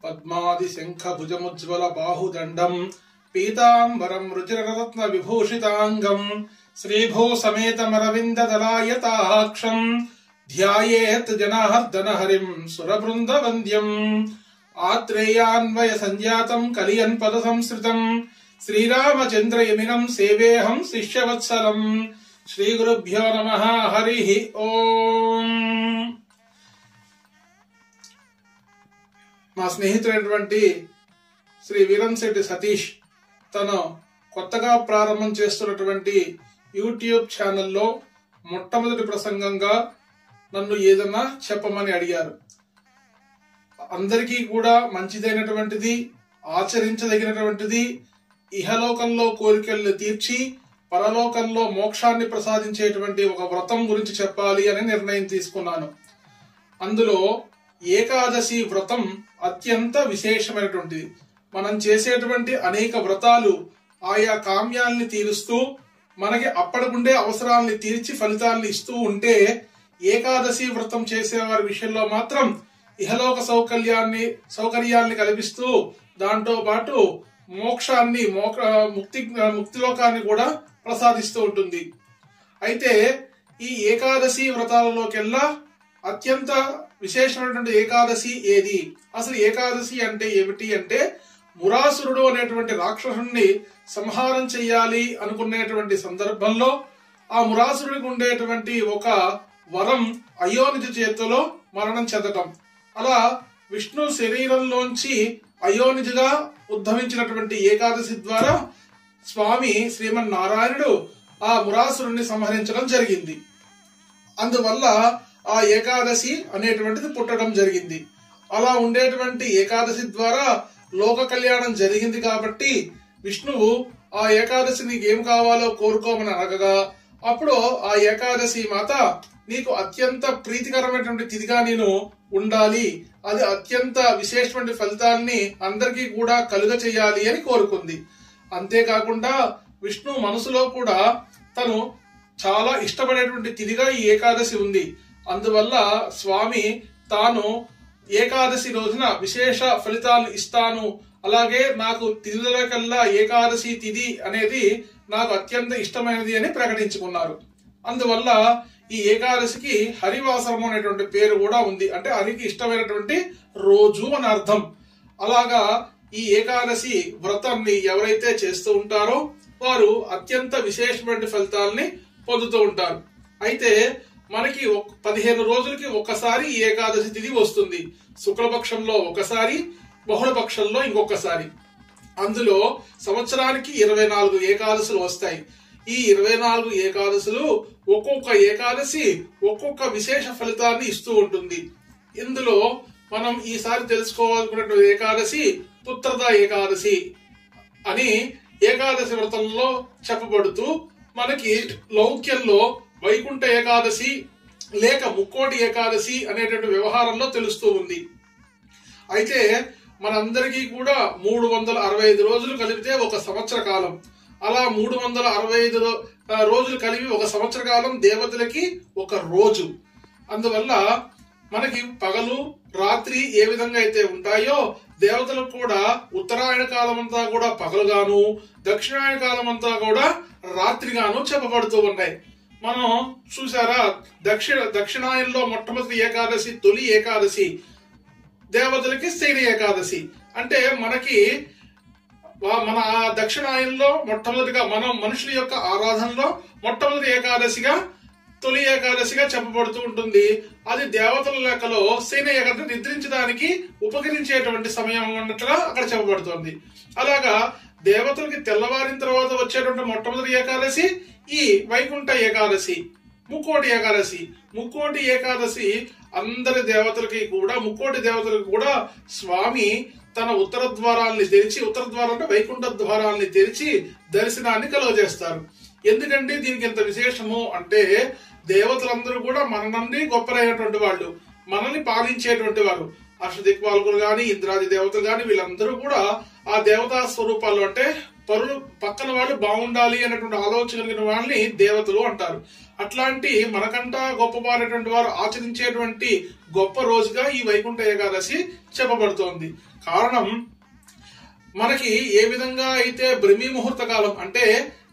పద్మాది శంఖ భుజముజ్వల బాహుదండం పీతాంబరం రుచిరరత్న విభూషితాంగం శ్రీభూ సమేతమరవింద దళాయతాక్షం ధ్యాయేత్ జనార్దన హరిం సురబృంద వంద్యం ఆత్రేయాన్వయ సంజాతం కలియన్ పద సంస్కృతం శ్రీరామచంద్రయమినం సేవేహం శిష్యవత్సలం. శ్రీ గురుభ్యో నమః. హరి ఓం. మా స్నేహితుడైనటువంటి శ్రీ వీరంశెట్టి సతీష్ తను కొత్తగా ప్రారంభం చేస్తున్నటువంటి యూట్యూబ్ ఛానల్లో మొట్టమొదటి ప్రసంగంగా నన్ను ఏదన్నా చెప్పమని అడిగారు. అందరికీ కూడా మంచిదైనటువంటిది, ఆచరించదగినటువంటిది, ఇహలోకంలో కోరికలను తీర్చి పరలోకంలో మోక్షాన్ని ప్రసాదించేటువంటి ఒక వ్రతం గురించి చెప్పాలి అని నిర్ణయం తీసుకున్నాను. అందులో ఏకాదశి వ్రతం అత్యంత విశేషమైనటువంటిది. మనం చేసేటువంటి అనేక వ్రతాలు ఆయా కామ్యాల్ని తీరుస్తూ మనకి అప్పటికుండే అవసరాల్ని తీర్చి ఫలితాలను ఇస్తూ ఉంటే, ఏకాదశి వ్రతం చేసేవారి విషయంలో మాత్రం ఇహలోక సౌకర్యాల్ని కల్పిస్తూ దాంతో పాటు మోక్షాన్ని ముక్తిలోకాన్ని కూడా ప్రసాదిస్తూ ఉంటుంది. అయితే ఈ ఏకాదశి వ్రతాలలోకెల్లా అత్యంత విశేషమైనటువంటి ఏకాదశి ఏది? అసలు ఏకాదశి అంటే ఏమిటి అంటే, మురాసురుడు అనేటువంటి రాక్షసుని సంహారం చెయ్యాలి అనుకునేటువంటి సందర్భంలో ఆ మురాసురుడికి ఉండేటువంటి ఒక వరం అయోనిజ చేతిలో మరణం చెందటం. అలా విష్ణు శరీరంలోంచి అయోనిజగా ఉద్భవించినటువంటి ఏకాదశి ద్వారా స్వామి శ్రీమన్నారాయణుడు ఆ మురాసురుణ్ణి సంహరించడం జరిగింది. అందువల్ల ఆ ఏకాదశి అనేటువంటిది పుట్టడం జరిగింది. అలా ఉండేటువంటి ఏకాదశి ద్వారా లోక కళ్యాణం జరిగింది కాబట్టి విష్ణువు ఆ ఏకాదశిని ఏం కావాలో కోరుకోమని అడగగా, అప్పుడు ఆ ఏకాదశి మాత నీకు అత్యంత ప్రీతికరమైనటువంటి తిథిగా నేను ఉండాలి, అది అత్యంత విశేషమైన ఫలితాన్ని అందరికీ కూడా కలుగ చేయాలి అని కోరుకుంది. అంతేకాకుండా విష్ణు మనసులో కూడా తను చాలా ఇష్టపడేటువంటి తిథిగా ఈ ఏకాదశి ఉంది. అందువల్ల స్వామి తాను ఏకాదశి రోజున విశేష ఫలితాలు ఇస్తాను, అలాగే నాకు తిథుల కల్లా ఏకాదశి తిథి అనేది నాకు అత్యంత ఇష్టమైనది అని ప్రకటించుకున్నారు. అందువల్ల ఈ ఏకాదశికి హరివాసరము అనేటువంటి పేరు కూడా ఉంది. అంటే హరికి ఇష్టమైనటువంటి రోజు అని అర్థం. అలాగా ఈ ఏకాదశి వ్రతాన్ని ఎవరైతే చేస్తూ ఉంటారో వారు అత్యంత విశేషమైన ఫలితాలని పొందుతూ ఉంటారు. అయితే మనకి 15 రోజులకి ఒకసారి ఈ ఏకాదశి తిథి వస్తుంది. శుక్లపక్షంలో ఒకసారి, బహుళపక్షంలో ఇంకొకసారి. అందులో సంవత్సరానికి 24 ఏకాదశులు వస్తాయి. ఈ 24 ఏకాదశులు ఒక్కొక్క ఏకాదశి ఒక్కొక్క విశేష ఫలితాన్ని ఇస్తూ ఉంటుంది. ఇందులో మనం ఈసారి తెలుసుకోవాలనుకున్న ఏకాదశి పుత్రద ఏకాదశి అని ఏకాదశి వ్రతంలో చెప్పబడుతూ మనకి లౌక్యంలో వైకుంఠ ఏకాదశి లేక ముక్కోటి ఏకాదశి అనేటువంటి వ్యవహారంలో తెలుస్తూ ఉంది. అయితే మనందరికీ కూడా 365 రోజులు కలిపితే ఒక సంవత్సర కాలం. అలా 365 రోజులు కలిపి ఒక సంవత్సర కాలం దేవతలకి ఒక రోజు. అందువల్ల మనకి పగలు రాత్రి ఏ విధంగా అయితే ఉంటాయో దేవతలకు కూడా ఉత్తరాయణ కాలం అంతా కూడా పగలుగాను, దక్షిణాయన కాలం అంతా కూడా రాత్రిగాను చెప్పబడుతూ ఉన్నాయి. మనం చూసారా, దక్షిణాయనంలో మొట్టమొదటి ఏకాదశి తొలి ఏకాదశి, దేవతలకి శని ఏకాదశి. అంటే మనకి మన దక్షిణాయనంలో మొట్టమొదటిగా మనం మనుషుల యొక్క ఆరాధనలో మొట్టమొదటి ఏకాదశిగా తొలి ఏకాదశిగా చెప్పబడుతూ ఉంటుంది. అది దేవతల లెక్కలో శని ఏకాదశి నిద్రించడానికి ఉపకరించేటువంటి సమయం అన్నట్లుగా అక్కడ చెప్పబడుతుంది. అలాగా దేవతలకి తెల్లవారిన తర్వాత వచ్చేటువంటి మొట్టమొదటి ఏకాదశి ఈ వైకుంఠ ఏకాదశి, ముక్కోటి ఏకాదశి. ముక్కోటి ఏకాదశి అందరి దేవతలకి కూడా, ముక్కోటి దేవతలకు కూడా స్వామి తన ఉత్తర ద్వారాల్ని తెరిచి, ఉత్తర ద్వారం అంటే వైకుంఠ ద్వారాల్ని తెరిచి దర్శనాన్ని కలుగజేస్తారు. ఎందుకంటే దీనికి ఎంత విశేషము అంటే, దేవతలందరూ కూడా మన నుండి గొప్పలైనటువంటి వాళ్ళు, మనల్ని పాలించేటువంటి వారు. అష్టదిక్పాలకులు గాని, ఇంద్రాది దేవతలు గాని, వీళ్ళందరూ కూడా ఆ దేవతా స్వరూపాలు అంటే పక్కన వాళ్ళు బాగుండాలి అనేటువంటి ఆలోచన కలిగిన వాళ్ళని దేవతలు అంటారు. అట్లాంటి మనకంటా గొప్పవారైనటువంటి వారు ఆచరించేటువంటి గొప్ప రోజుగా ఈ వైకుంఠ ఏకాదశి చెప్పబడుతోంది. కారణం, మనకి ఏ విధంగా అయితే బ్రహ్మీ ముహూర్త కాలం అంటే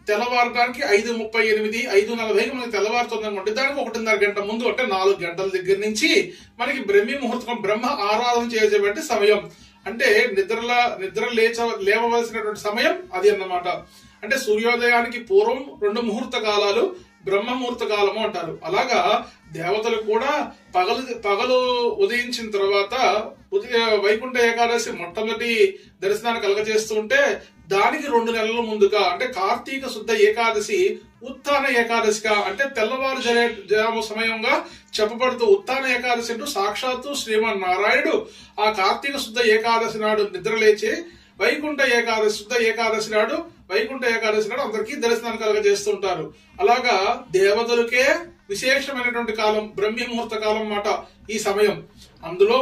తెల్లవారడానికి 5:38, 5:40 మనకి తెల్లవారుతుంది అనుకోండి, దానికి 1:30 గంట ముందు అంటే 4 గంటల దగ్గర నుంచి మనకి బ్రహ్మీ ముహూర్తం, బ్రహ్మ ఆరాధన చేసేటువంటి సమయం, అంటే నిద్ర లేవవలసినటువంటి సమయం అది అన్నమాట. అంటే సూర్యోదయానికి పూర్వం 2 ముహూర్త కాలాలు బ్రహ్మ ముహూర్త కాలము అంటారు. అలాగా దేవతలు కూడా పగలు ఉదయించిన తర్వాత వైకుంఠ ఏకాదశి మొట్టమొదటి దర్శనాన్ని కలగజేస్తూ ఉంటే దానికి 2 నెలల ముందుగా అంటే కార్తీక శుద్ధ ఏకాదశి ఉత్థాన ఏకాదశిగా అంటే తెల్లవారుజాము సమయంగా చెప్పబడుతూ ఉత్థాన ఏకాదశి అంటూ సాక్షాత్తు శ్రీమన్నారాయణుడు ఆ కార్తీక శుద్ధ ఏకాదశి నాడు నిద్రలేచి వైకుంఠ ఏకాదశి శుద్ధ ఏకాదశి నాడు వైకుంఠ ఏకాదశి నాడు అందరికీ దర్శనాన్ని కలగజేస్తుంటారు. అలాగా దేవతలకే విశేషమైనటువంటి కాలం బ్రహ్మీ ముహూర్త కాలం మాట ఈ సమయం. అందులో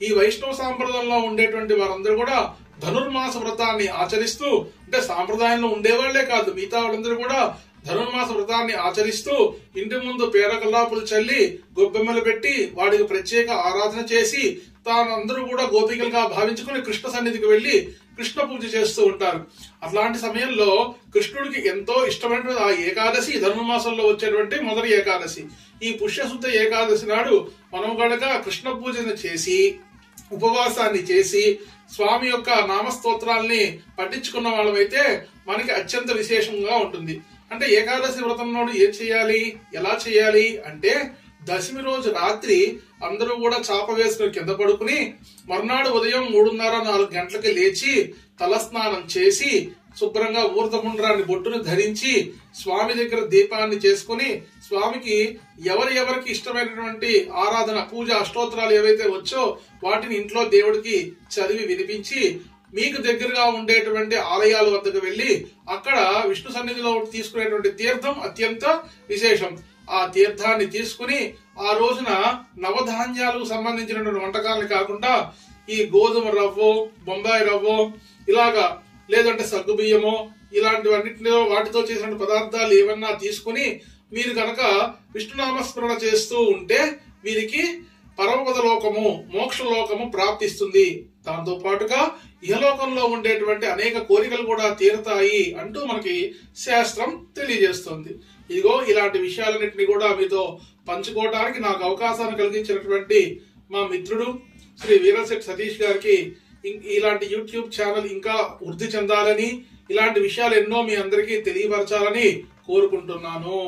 ఈ వైష్ణవ సాంప్రదాయంలో ఉండేటువంటి వారందరూ కూడా ధనుర్మాస వ్రతాన్ని ఆచరిస్తూ, అంటే సాంప్రదాయంలో ఉండేవాళ్లే కాదు మిగతా వాళ్ళందరూ కూడా ధనుర్మాస వ్రతాన్ని ఆచరిస్తూ ఇంటి ముందు పేడ కల్లాపులు చల్లి గొబ్బెమ్మలు పెట్టి వాడికి ప్రత్యేక ఆరాధన చేసి తానందరూ కూడా గోపికలుగా భావించుకుని కృష్ణ సన్నిధికి వెళ్లి కృష్ణ పూజ చేస్తూ ఉంటారు. అట్లాంటి సమయంలో కృష్ణుడికి ఎంతో ఇష్టమైనటువంటి ఆ ఏకాదశి ధనుర్మాసంలో వచ్చేటువంటి మొదటి ఏకాదశి. ఈ పుష్యశుద్ధ ఏకాదశి నాడు మనం గనక కృష్ణ పూజను చేసి ఉపవాసాన్ని చేసి స్వామి యొక్క నామస్తోత్రాల్ని పఠించుకున్న వాళ్ళమైతే మనకి అత్యంత విశేషంగా ఉంటుంది. అంటే ఏకాదశి వ్రతం నాడు ఏం చేయాలి, ఎలా చేయాలి అంటే దశమి రోజు రాత్రి అందరూ కూడా చాప వేసుకుని కింద పడుకుని మర్నాడు ఉదయం 3:30-4 గంటలకి లేచి తలస్నానం చేసి శుభ్రంగా ఊర్ధపుండ్రాన్ని బొట్టును ధరించి స్వామి దగ్గర దీపాన్ని చేసుకుని స్వామికి ఎవరికి ఇష్టమైనటువంటి ఆరాధన పూజ అష్టోత్తరాలు ఏవైతే వచ్చో వాటిని ఇంట్లో దేవుడికి చదివి వినిపించి మీకు దగ్గరగా ఉండేటువంటి ఆలయాల వద్దకు వెళ్లి అక్కడ విష్ణు సన్నిధిలో తీసుకునేటువంటి తీర్థం అత్యంత విశేషం. ఆ తీర్థాన్ని తీసుకుని ఆ రోజున నవధాన్యాలకు సంబంధించినటువంటి వంటకాలను కాకుండా ఈ గోధుమ రవ్వో బొంబాయి రవ్వో ఇలాగా లేదంటే సగ్గు బియ్యమో ఇలాంటివన్నిటిలో వాటితో చేసిన పదార్థాలు ఏమన్నా తీసుకుని మీరు కనుక విష్ణునామస్మరణ చేస్తూ ఉంటే వీరికి పరమపద లోకము మోక్ష లోకము ప్రాప్తిస్తుంది. దాంతో పాటుగా ఇహలోకంలో ఉండేటువంటి అనేక కోరికలు కూడా తీరుతాయి అంటూ మనకి శాస్త్రం తెలియజేస్తుంది. ఇదిగో ఇలాంటి విషయాలన్నింటినీ కూడా మీతో పంచుకోవడానికి నాకు అవకాశాన్ని కలిగించినటువంటి మా మిత్రుడు శ్రీ వీరంశెట్టి సతీష్ గారికి ఇలాంటి యూట్యూబ్ ఛానల్ ఇంకా వృద్ధి చెందాలని ఇలాంటి విషయాలు ఎన్నో మీ అందరికీ తెలియపరచాలని కోరుకుంటున్నాను.